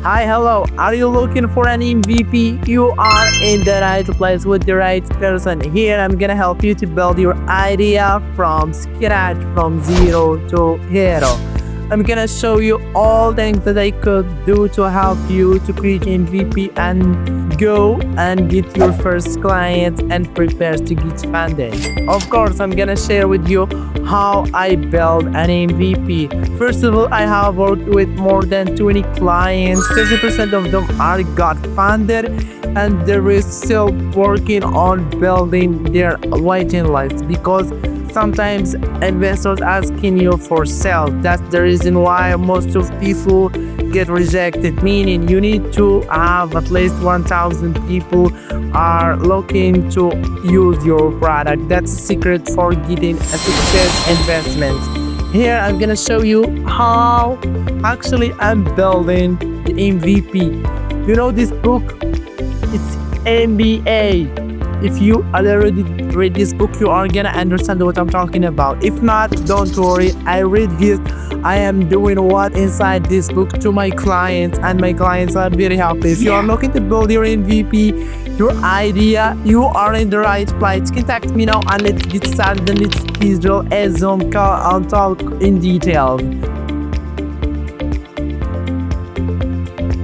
Hi, hello. Are you looking for an MVP? You are in the right place with the right person. Here, I'm gonna help you to build your idea from scratch, from zero to hero. I'm gonna show you all things that I could do to help you to create MVP and go and get your first client and prepare to get funded. Of course, I'm gonna share with you how I build an MVP. First of all, I have worked with more than 20 clients. 30% of them are got funded, and there is still working on building their waiting list because sometimes investors asking you for sale. That's the reason why most of people get rejected, meaning you need to have at least 1000 people are looking to use your product. That's the secret for getting a success investment. Here I'm gonna show you how actually I'm building the MVP. You know this book? It's MBA. If you already read this book, you are gonna understand what I'm talking about. If not, don't worry. I read this. I am doing what inside this book to my clients, and my clients are very happy. If you are looking to build your MVP, your idea, you are in the right place. Contact me now and let's get started. And let's schedule a Zoom call and talk in detail.